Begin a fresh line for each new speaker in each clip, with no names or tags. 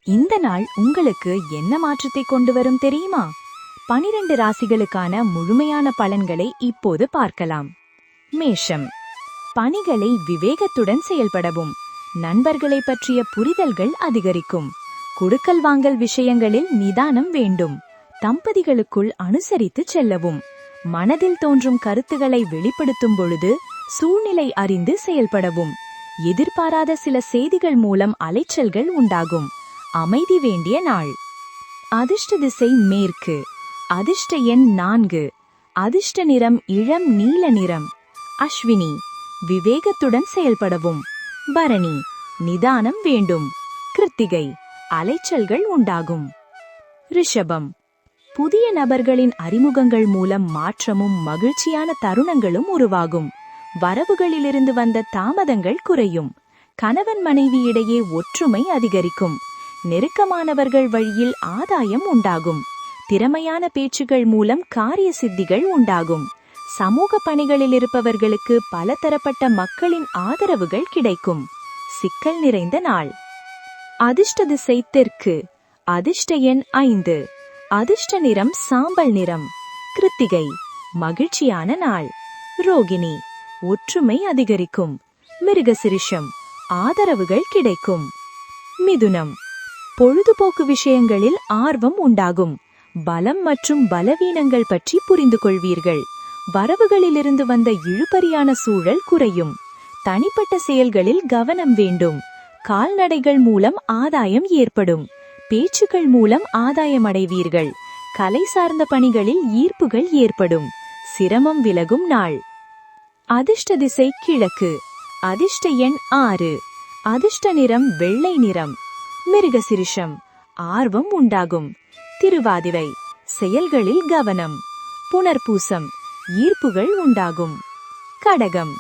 இந்த நாள் உங்களுக்கு என்ன மாற்றத்தை கொண்டு வரும் தெரியுமா? 12 ராசிகளுக்கான முழுமையான பலன்களை இப்போது பார்க்கலாம். மேஷம். பணிகளை விவேகத்துடன் செயல்படவும், நண்பர்களை பற்றிய புரிதல்கள் அதிகரிக்கும். குடுக்கல் வாங்கல் விஷயங்களில் நிதானம் வேண்டும். தம்பதிகளுக்குள் அனுசரித்து செல்லவும். மனதில் தோன்றும் கருத்துக்களை வெளிப்படுத்தும் பொழுது சூழ்நிலை அறிந்து செயல்படவும். எதிர்பாராத சில செய்திகள் மூலம் அலைச்சல்கள் உண்டாகும். அமைதி வேண்டிய நாள். அதிர்ஷ்ட திசை மேற்கு. அதிர்ஷ்ட எண் 4. அதிர்ஷ்ட நிறம் இளம் நீல நிறம். அஸ்வினி. விவேகத்துடன் செயல்படவும். பரணி. நிதானம் வேண்டும். கிருத்திகை. அலைச்சல்கள் உண்டாகும். ரிஷபம். புதிய நபர்களின் அறிமுகங்கள் மூலம் மாற்றமும் மகிழ்ச்சியான தருணங்களும் உருவாகும். வரவுகளிலிருந்து வந்த தாமதங்கள் குறையும். கணவன் மனைவி இடையே ஒற்றுமை அதிகரிக்கும். நெருக்கமானவர்கள் வழியில் ஆதாயம் உண்டாகும். திறமையான பேச்சுகள் மூலம் காரிய சித்திகள் உண்டாகும். சமூக பணிகளில் இருப்பவர்களுக்கு பலதரப்பட்ட மக்களின் ஆதரவுகள் கிடைக்கும். சிக்கல் நிறைந்த நாள். அதிர்ஷ்ட திசை தெற்கு. அதிர்ஷ்ட எண் 5. அதிர்ஷ்ட நிறம் சாம்பல் நிறம். கிருத்திகை. மகிழ்ச்சியான நாள். ரோகிணி. ஒற்றுமை அதிகரிக்கும். மிருகசிரிஷம். ஆதரவுகள் கிடைக்கும். மிதுனம். பொழுதுபோக்கு விஷயங்களில் ஆர்வம் உண்டாகும். பலம் மற்றும் பலவீனங்கள் பற்றி புரிந்து கொள்வீர்கள். வரவுகளிலிருந்து வந்த இழுபறியான சூழல் குறையும். தனிப்பட்ட செயல்களில் கவனம் வேண்டும். கால்நடைகள் மூலம் ஆதாயம் ஏற்படும். பேச்சுக்கள் மூலம் ஆதாயம் அடைவீர்கள். கலை சார்ந்த பணிகளில் ஈர்ப்புகள் ஏற்படும். சிரமம் விலகும் நாள். அதிர்ஷ்ட திசை கிழக்கு. அதிர்ஷ்ட எண் 6. அதிர்ஷ்ட நிறம் வெள்ளை நிறம். மிருகசிரிஷம். ஆர்வம் உண்டாகும். திருவாதிரை. செயல்களில் கவனம். புனர்பூசம். ஈர்ப்புகள் உண்டாகும். கடகம்.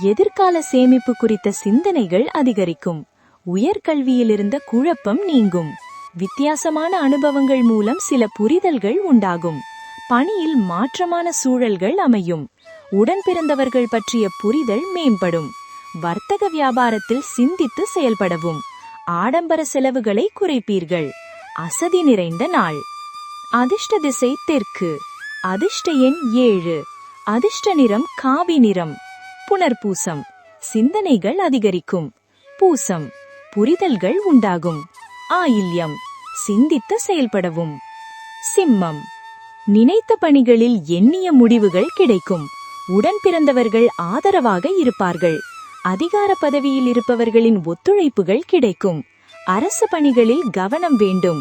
எதிர்கால சேமிப்பு குறித்த சிந்தனைகள் அதிகரிக்கும். உயர்கல்வியிலிருந்த குழப்பம் நீங்கும். வித்தியாசமான அனுபவங்கள் மூலம் சில புரிதல்கள் உண்டாகும். பணியில் மாற்றமான சூழல்கள் அமையும். உடன் பிறந்தவர்கள் பற்றிய புரிதல் மேம்படும். வர்த்தக வியாபாரத்தில் சிந்தித்து செயல்படவும். ஆடம்பர செலவுகளை குறைப்பீர்கள். அசதி நிறைந்த நாள். அதிர்ஷ்ட திசை தெற்கு. அதிர்ஷ்ட எண் 7. அதிர்ஷ்ட நிறம் காவி நிறம். புனர்பூசம். சிந்தனைகள் அதிகரிக்கும். பூசம். புரிதல்கள் உண்டாகும். ஆயில்யம். சிந்தித்து செயல்படவும். சிம்மம். நினைத்த பணிகளில் எண்ணிய முடிவுகள் கிடைக்கும். உடன் பிறந்தவர்கள் ஆதரவாக இருப்பார்கள். அதிகார பதவியில் இருப்பவர்களின் ஒத்துழைப்புகள் கிடைக்கும். அரசு பணிகளில் கவனம் வேண்டும்.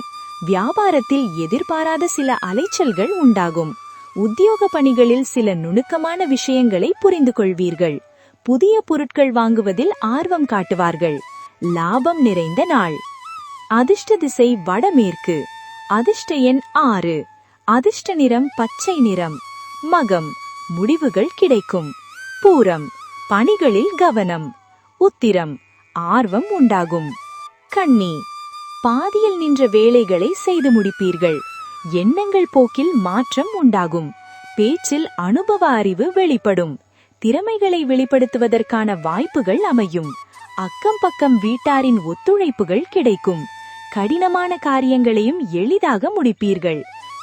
வியாபாரத்தில் எதிர்பாராத சில அலைச்சல்கள் உண்டாகும். உத்தியோக பணிகளில் சில நுணுக்கமான விஷயங்களை புரிந்து கொள்வீர்கள். புதிய பொருட்கள் வாங்குவதில் ஆர்வம் காட்டுவார்கள். லாபம் நிறைந்த நாள். அதிர்ஷ்ட திசை வடமேற்கு. அதிர்ஷ்ட எண் 6. அதிர்ஷ்ட நிறம் பச்சை நிறம். மகம். முடிவுகள் கிடைக்கும். பூரம். பணிகளில் கவனம். உத்திரம். ஆர்வம் உண்டாகும். கன்னி. பாதியில் நின்ற வேலைகளை செய்து முடிப்பீர்கள். எண்ணங்கள் போக்கில் மாற்றம் உண்டாகும். பேச்சில் அனுபவ அறிவு வெளிப்படும். திறமைகளை வெளிப்படுத்துவதற்கான வாய்ப்புகள் அமையும். அக்கம் பக்கம் வீட்டாரின் ஒத்துழைப்புகள் கிடைக்கும். கடினமான காரியங்களையும் எளிதாக முடிப்பீர்கள்.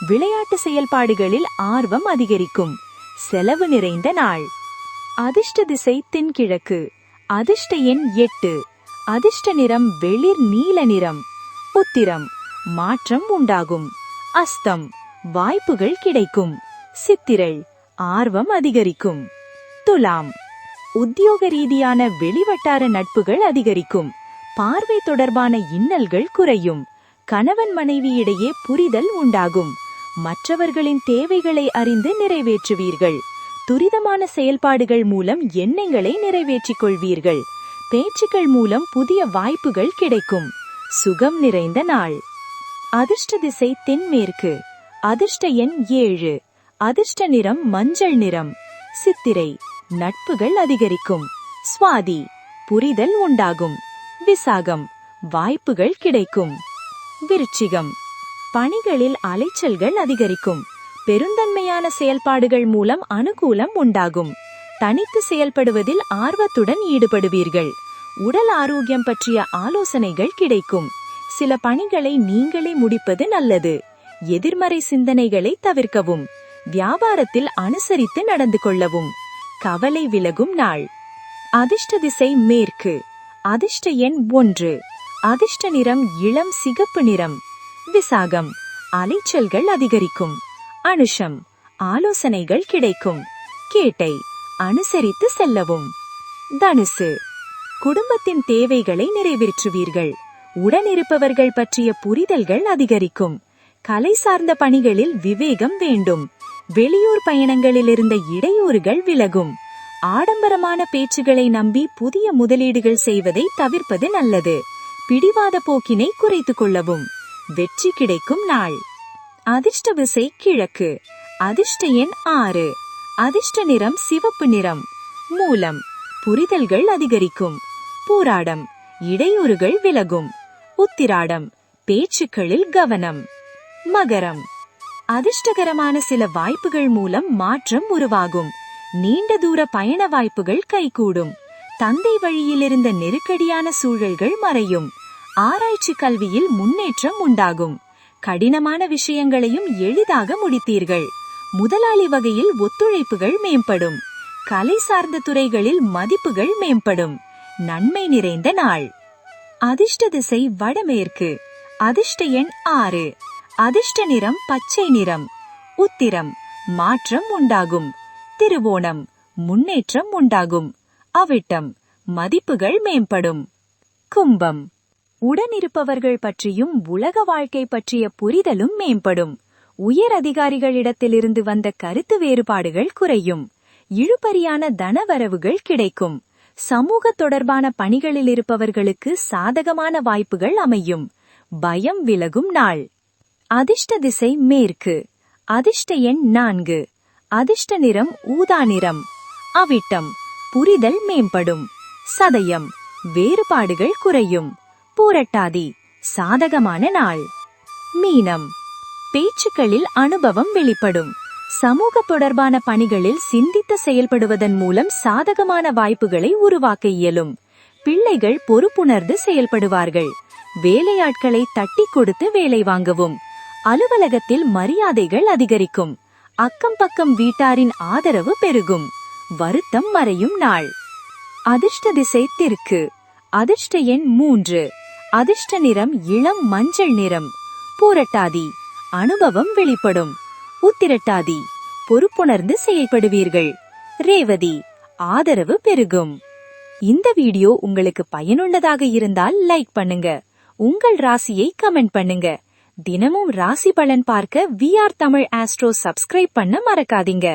விளையாட்டு செயல்பாடுகளில் ஆர்வம் அதிகரிக்கும். செலவு நிறைந்த நாள். அதிர்ஷ்ட திசை தென்கிழக்கு. அதிர்ஷ்ட எண் 8. அதிர்ஷ்ட நிறம் வெளிர் நீல நிறம். உத்திரம். மாற்றம் உண்டாகும். அஸ்தம். வாய்ப்புகள் கிடைக்கும். சித்திரை. ஆர்வம் அதிகரிக்கும். துலாம். உத்தியோக ரீதியான வெளிவட்டார நட்புகள் அதிகரிக்கும். பார்வை தொடர்பான இன்னல்கள் குறையும். கணவன் மனைவி இடையே புரிதல் உண்டாகும். மற்றவர்களின் தேவைகளை அறிந்து நிறைவேற்றுவீர்கள். துரிதமான செயல்பாடுகள் மூலம் எண்ணங்களை நிறைவேற்றிக் கொள்வீர்கள். பேச்சுக்கள் மூலம் புதிய வாய்ப்புகள் கிடைக்கும். சுகம் நிறைந்த நாள். அதிர்ஷ்ட திசை தென்மேற்கு. அதிர்ஷ்ட எண் 7. அதிர்ஷ்ட நிறம் மஞ்சள் நிறம். சித்திரை. நட்புகள் அதிகரிக்கும். சுவாதி. புரிதல் உண்டாகும். விசாகம். வாய்ப்புகள் கிடைக்கும். விருச்சிகம். பணிகளில் அலைச்சல்கள் அதிகரிக்கும். பெருந்தன்மையான செயல்பாடுகள் மூலம் அனுகூலம் உண்டாகும். தனித்து செயல்படுவதில் ஆர்வத்துடன் ஈடுபடுவீர்கள். உடல் ஆரோக்கியம் பற்றிய ஆலோசனைகள் கிடைக்கும். சில பணிகளை நீங்களே முடிப்பது நல்லது. எதிர்மறை சிந்தனைகளை தவிர்க்கவும். வியாபாரத்தில் அனுசரித்து நடந்து கொள்ளவும். கவலை விலகும் நாள். அதிர்ஷ்ட திசை மேற்கு. அதிர்ஷ்ட எண் 1. அதிர்ஷ்ட நிறம் இளம் சிகப்பு நிறம். விசாகம் அலைச்சல்கள் அதிகரிக்கும். அனுஷம் ஆலோசனைகள் கிடைக்கும். கேட்டை அனுசரித்து செல்லவும். தனுசு குடும்பத்தின் தேவைகளை நிறைவேற்றுவீர்கள். உடனிருப்பவர்கள் பற்றிய புரிதல்கள் அதிகரிக்கும். கலை சார்ந்த பணிகளில் விவேகம் வேண்டும். வெளியூர் பயணங்களில் இருந்த இடையூறுகள் விலகும். ஆடம்பரமான பேச்சுகளை நம்பி புதிய முதலீடுகள் செய்வதை தவிர்ப்பது நல்லது. பிடிவாத போக்கினை குறைத்துக் கொள்ளவும். வெற்றி கிடைக்கும் நாள். அதிர்ஷ்ட திசை கிழக்கு. அதிர்ஷ்ட எண் 6. அதிர்ஷ்ட நிறம் சிவப்பு நிறம். மூலம் புரிதல்கள் அதிகரிக்கும். பூராடம் இடையூறுகள் விலகும். உத்திராடம் பேச்சுக்களில் கவனம். மகரம் அதிர்ஷ்டகரமான சில வாய்ப்புகள் மூலம் மாற்றம் உருவாகும். நீண்ட தூர பயண வாய்ப்புகள் கைகூடும். தந்தை வழியில் இருந்த நெருக்கடியான சூழல்கள் மறையும். ஆராய்ச்சி கல்வியில் முன்னேற்றம் உண்டாகும். கடினமான விஷயங்களையும் எளிதாக முடித்தீர்கள். முதலாளி வகையில் ஒத்துழைப்புகள் மேம்படும். கலை சார்ந்த துறைகளில் மதிப்புகள் மேம்படும். நன்மை நிறைந்த நாள். அதிர்ஷ்ட திசை வடமேற்கு. அதிர்ஷ்ட எண் 6. அதிர்ஷ்ட நிறம் பச்சை நிறம். உத்திரம் மாற்றம் உண்டாகும். திருவோணம் முன்னேற்றம் உண்டாகும். அவிட்டம் மதிப்புகள் மேம்படும். கும்பம் உடனிருப்பவர்கள் பற்றியும் உலக வாழ்க்கை பற்றிய புரிதலும் மேம்படும். உயர் அதிகாரிகளிடத்திலிருந்து வந்த கருத்து வேறுபாடுகள் குறையும். இழுபறியான தனவரவுகள் கிடைக்கும். சமூக தொடர்பான பணிகளில் இருப்பவர்களுக்கு சாதகமான வாய்ப்புகள் அமையும். பயம் விலகும் நாள். அதிர்ஷ்ட திசை மேற்கு. அதிர்ஷ்ட எண் 4. அதிர்ஷ்ட நிறம் ஊதா நிறம். அவிட்டம் புரிதல் மேம்படும். சதயம் வேறுபாடுகள் குறையும். பூரட்டாதி சாதகமான நாள். மீனம் பேச்சுக்களில் அனுபவம் வெளிப்படும். சமூக தொடர்பான பணிகளில் சிந்தித்து செயல்படுவதன் மூலம் சாதகமான வாய்ப்புகளை உருவாக்க இயலும். பிள்ளைகள் பொறுப்புணர்ந்து செயல்படுவார்கள். வேலையாட்களை தட்டி கொடுத்து வேலை வாங்கவும். அலுவலகத்தில் மரியாதைகள் அதிகரிக்கும். அக்கம் பக்கம் வீட்டாரின் ஆதரவு பெருகும். வருத்தம் மறையும் நாள். அதிர்ஷ்ட திசை தெற்கு. அதிர்ஷ்ட எண் 3. அதிர்ஷ்ட நிறம் இளம் மஞ்சள் நிறம். பூரட்டாதி அனுபவம் வெளிப்படும். உத்திரட்டாதி பொறுப்புணர்ந்து செயல்படுவீர்கள். ரேவதி ஆதரவு பெருகும். இந்த வீடியோ உங்களுக்கு பயனுள்ளதாக இருந்தால் லைக் பண்ணுங்க. உங்கள் ராசியை கமெண்ட் பண்ணுங்க. தினமும் ராசி பலன் பார்க்க VR தமிழ் ஆஸ்ட்ரோ சப்ஸ்கிரைப் பண்ண மறக்காதீங்க.